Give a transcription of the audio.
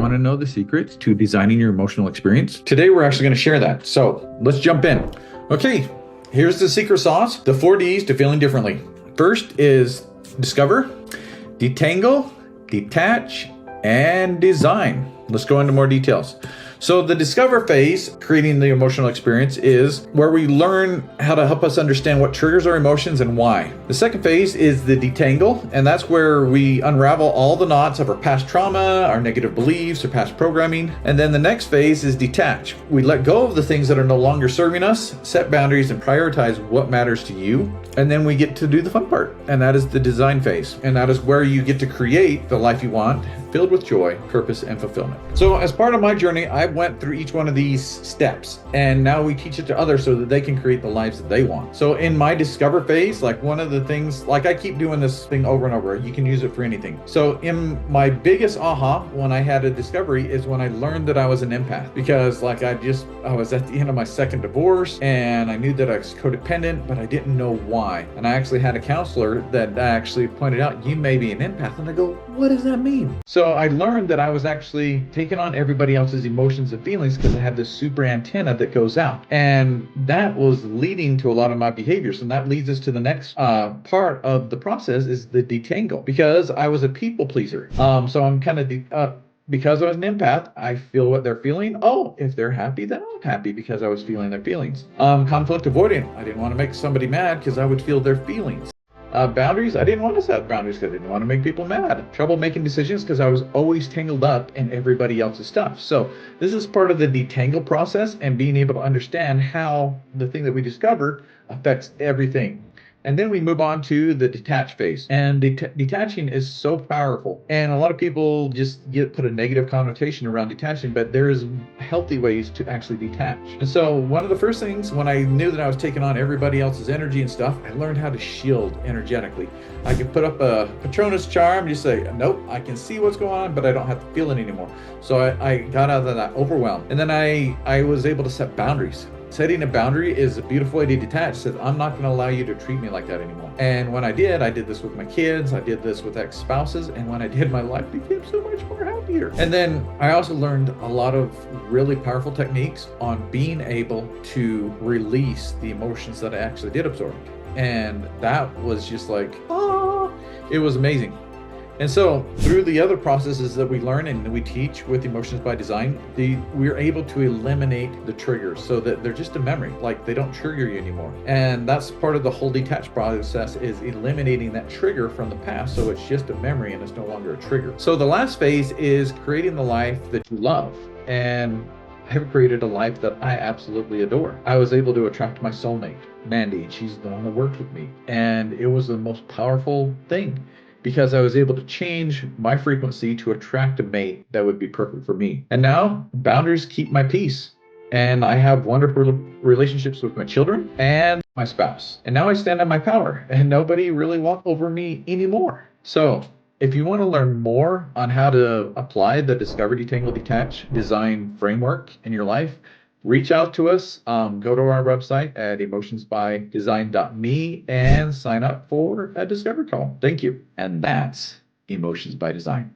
want to know the secrets to designing your emotional experience? Today, we're actually going to share that. So let's jump in. Okay, here's the secret sauce, the 4 Ds to feeling differently. First is discover, detangle, detach, and design. Let's go into more details. So the discover phase, creating the emotional experience, is where we learn how to help us understand what triggers our emotions and why. The second phase is the detangle, and that's where we unravel all the knots of our past trauma, our negative beliefs, our past programming. And then the next phase is detach. We let go of the things that are no longer serving us, set boundaries, and prioritize what matters to you. And then we get to do the fun part, and that is the design phase. And that is where you get to create the life you want, filled with joy, purpose, and fulfillment. So as part of my journey, I went through each one of these steps, and now we teach it to others so that they can create the lives that they want. So in my discover phase, like one of the things, like I keep doing this thing over and over, you can use it for anything. So in my biggest aha when I had a discovery is when I learned that I was an empath, because like I was at the end of my second divorce, and I knew that I was codependent, but I didn't know why. And I actually had a counselor that actually pointed out, you may be an empath. And I go, what does that mean? So I learned that I was actually taking on everybody else's emotions and feelings because I had this super antenna that goes out. And that was leading to a lot of my behaviors. And that leads us to the next part of the process is the detangle, because I was a people pleaser. So I'm kind of because I was an empath, I feel what they're feeling. Oh, if they're happy, then I'm happy because I was feeling their feelings. Conflict avoidant. I didn't want to make somebody mad because I would feel their feelings. Boundaries, I didn't want to set boundaries because I didn't want to make people mad. Trouble making decisions because I was always tangled up in everybody else's stuff. So this is part of the detangle process and being able to understand how the thing that we discover affects everything. And then we move on to the detach phase. And detaching is so powerful. And a lot of people just put a negative connotation around detaching, but there is healthy ways to actually detach. And so one of the first things when I knew that I was taking on everybody else's energy and stuff, I learned how to shield energetically. I could put up a Patronus charm, just say, nope, I can see what's going on, but I don't have to feel it anymore. So I got out of that overwhelm. And then I was able to set boundaries. Setting a boundary is a beautiful way to detach. Says, I'm not going to allow you to treat me like that anymore. And when I did this with my kids. I did this with ex-spouses. And when I did, my life became so much more happier. And then I also learned a lot of really powerful techniques on being able to release the emotions that I actually did absorb. And that was just like, it was amazing. And so through the other processes that we learn and we teach with Emotions by Design, we're able to eliminate the triggers so that they're just a memory, like they don't trigger you anymore. And that's part of the whole detach process, is eliminating that trigger from the past so it's just a memory and it's no longer a trigger. So the last phase is creating the life that you love. And I have created a life that I absolutely adore. I was able to attract my soulmate, Mandy. She's the one that worked with me. And it was the most powerful thing, because I was able to change my frequency to attract a mate that would be perfect for me. And now boundaries keep my peace. And I have wonderful relationships with my children and my spouse. And now I stand in my power and nobody really walk over me anymore. So if you want to learn more on how to apply the Discover, Detangle, Detach design framework in your life, reach out to us. Go to our website at emotionsbydesign.me and sign up for a discovery call. Thank you. And that's Emotions by Design.